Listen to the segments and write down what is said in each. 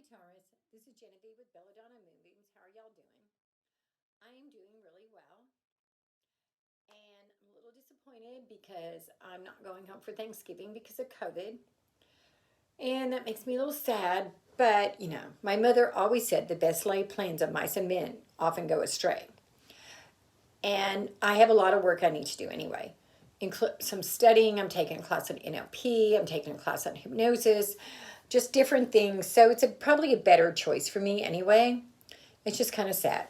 Taurus. This is Genevieve with Belladonna and Moonbeams. How are y'all doing? I am doing really well. And I'm a little disappointed because I'm not going home for Thanksgiving because of COVID. And that makes me a little sad. But, my mother always said the best laid plans of mice and men often go astray. And I have a lot of work I need to do anyway. Some studying. I'm taking a class on NLP. I'm taking a class on hypnosis. Just different things. So it's probably a better choice for me anyway. It's just kind of sad.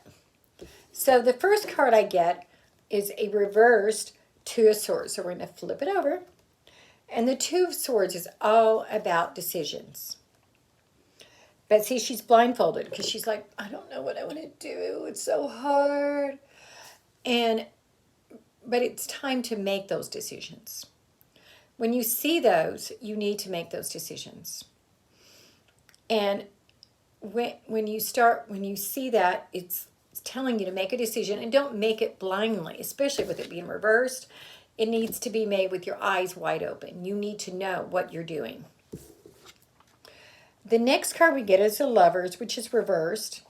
So the first card I get is a reversed Two of Swords. So we're going to flip it over. And the Two of Swords is all about decisions. But see, she's blindfolded because she's like, I don't know what I want to do. It's so hard. But it's time to make those decisions. When you see those, you need to make those decisions. And when you see that, it's telling you to make a decision, and don't make it blindly, especially with it being reversed. It needs to be made with your eyes wide open. You need to know what you're doing. The next card we get is the Lovers, which is reversed.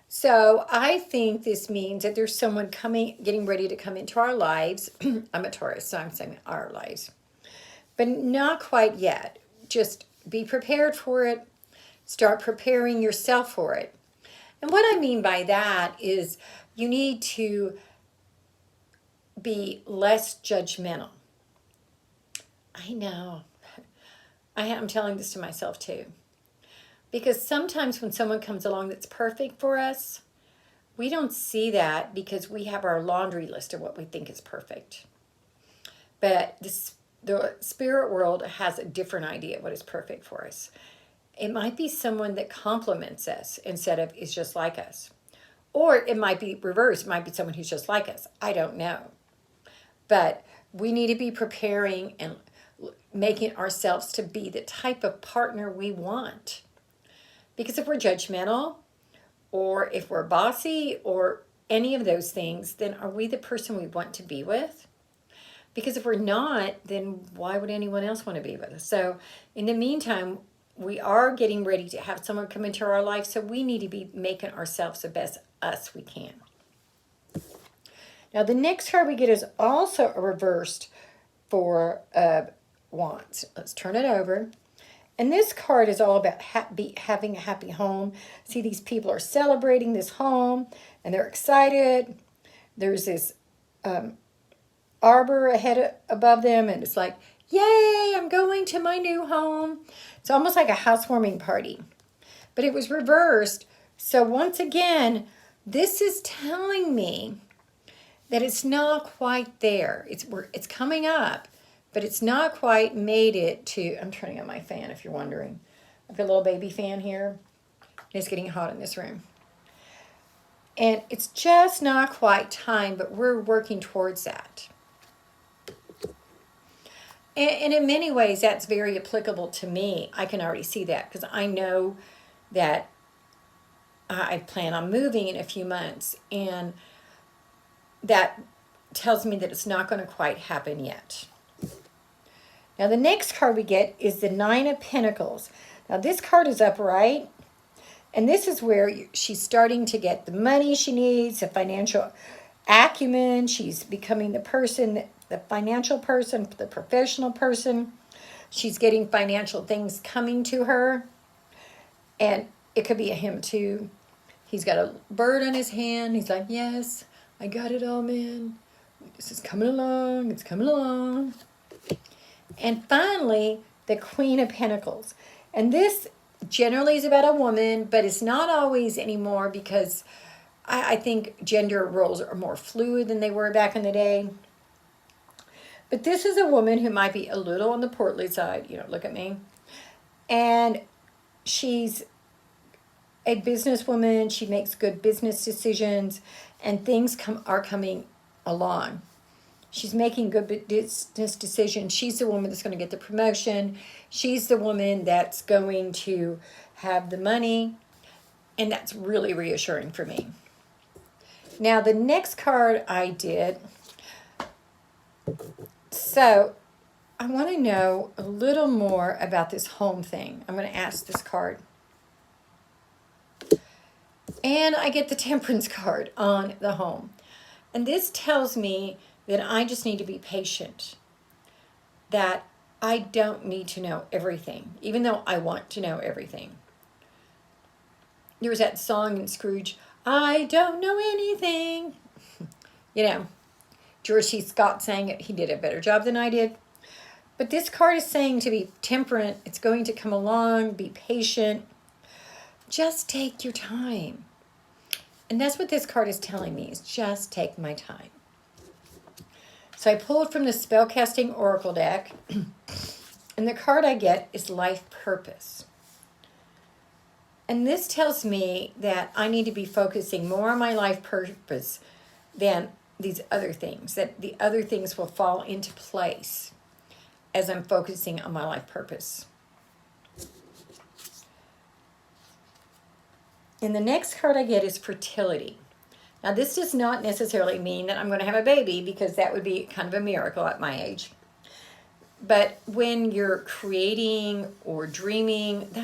So I think this means that there's someone getting ready to come into our lives. I'm a Taurus, so I'm saying our lives. But not quite yet. Just be prepared for it. Start preparing yourself for it. And what I mean by that is you need to be less judgmental. I know. I'm telling this to myself too. Because sometimes when someone comes along that's perfect for us, we don't see that because we have our laundry list of what we think is perfect. But the spirit world has a different idea of what is perfect for us. It might be someone that compliments us instead of is just like us. Or it might be reversed. It might be someone who's just like us. I don't know. But we need to be preparing and making ourselves to be the type of partner we want. Because if we're judgmental, or if we're bossy, or any of those things, then are we the person we want to be with? Because if we're not, then why would anyone else want to be with us? So in the meantime, we are getting ready to have someone come into our life, so we need to be making ourselves the best us we can. Now, the next card we get is also a reversed Four of Wands. Let's turn it over. And this card is all about having a happy home. See, these people are celebrating this home, and they're excited. There's this arbor above them, and it's like, yay, I'm going to my new home. It's almost like a housewarming party. But it was reversed. So once again, this is telling me that it's not quite there. It's coming up, but it's not quite made it to, I'm turning on my fan if you're wondering. I've got a little baby fan here. It's getting hot in this room. And it's just not quite time, but we're working towards that. And in many ways, that's very applicable to me. I can already see that because I know that I plan on moving in a few months. And that tells me that it's not going to quite happen yet. Now, the next card we get is the Nine of Pentacles. Now, this card is upright. And this is where she's starting to get the money she needs, the financial acumen. She's becoming the person, the financial person, the professional person. She's getting financial things coming to her. And it could be a him too. He's got a bird on his hand. He's like, yes, I got it all, man. This is coming along. It's coming along. And finally, the Queen of Pentacles. And this generally is about a woman, but it's not always anymore because I think gender roles are more fluid than they were back in the day. But this is a woman who might be a little on the portly side. Look at me. And she's a businesswoman. She makes good business decisions, and things are coming along. She's making good business decisions. She's the woman that's going to get the promotion. She's the woman that's going to have the money. And that's really reassuring for me. Now, the next card I did. So, I want to know a little more about this home thing. I'm going to ask this card. And I get the Temperance card on the home. And this tells me that I just need to be patient, that I don't need to know everything, even though I want to know everything. There was that song in Scrooge, I don't know anything. You know, George C. Scott sang it. He did a better job than I did. But this card is saying to be temperate. It's going to come along. Be patient. Just take your time. And that's what this card is telling me, is just take my time. So I pulled from the Spellcasting Oracle deck. And the card I get is Life Purpose. And this tells me that I need to be focusing more on my life purpose than these other things, that the other things will fall into place as I'm focusing on my life purpose. And the next card I get is Fertility. Now, this does not necessarily mean that I'm going to have a baby, because that would be kind of a miracle at my age. But when you're creating or dreaming,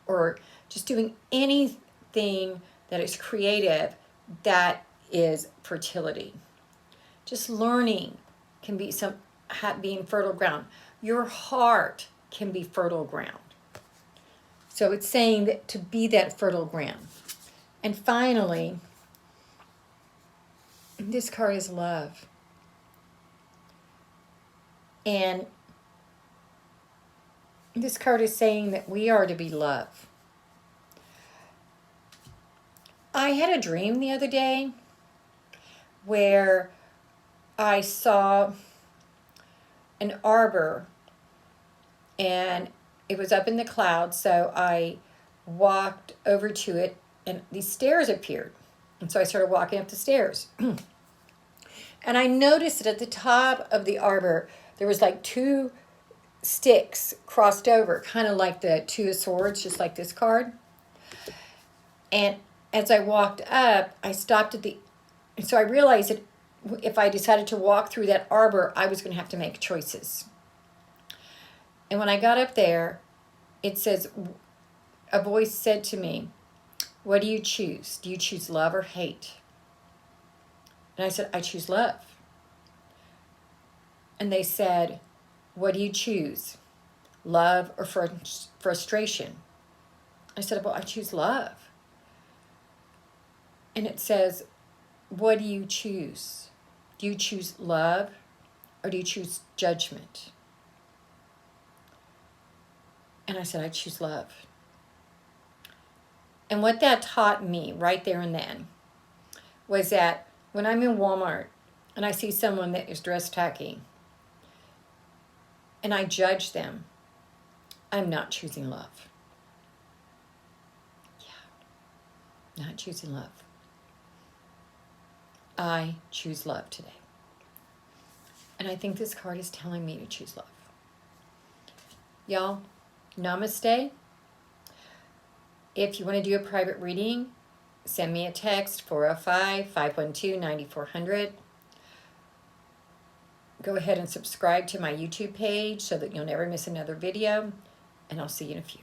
or just doing anything that is creative, that is fertility. Just learning can be being fertile ground. Your heart can be fertile ground. So it's saying that to be that fertile ground. And finally, this card is Love. And this card is saying that we are to be love. I had a dream the other day where I saw an arbor, and it was up in the clouds, so I walked over to it, and these stairs appeared. And so I started walking up the stairs. And I noticed that at the top of the arbor, there was like two sticks crossed over, kind of like the Two of Swords, just like this card. And as I walked up, I stopped so I realized that if I decided to walk through that arbor, I was going to have to make choices. And when I got up there, it says, a voice said to me, what do you choose? Do you choose love or hate? And I said, I choose love. And they said, what do you choose? Love or frustration? I said, well, I choose love. And it says, what do you choose? Do you choose love or do you choose judgment? And I said, I choose love. And what that taught me right there and then was that when I'm in Walmart and I see someone that is dressed tacky and I judge them, I'm not choosing love. Yeah, not choosing love. I choose love today. And I think this card is telling me to choose love. Y'all, namaste. If you want to do a private reading, send me a text, 405-512-9400. Go ahead and subscribe to my YouTube page so that you'll never miss another video. And I'll see you in a few.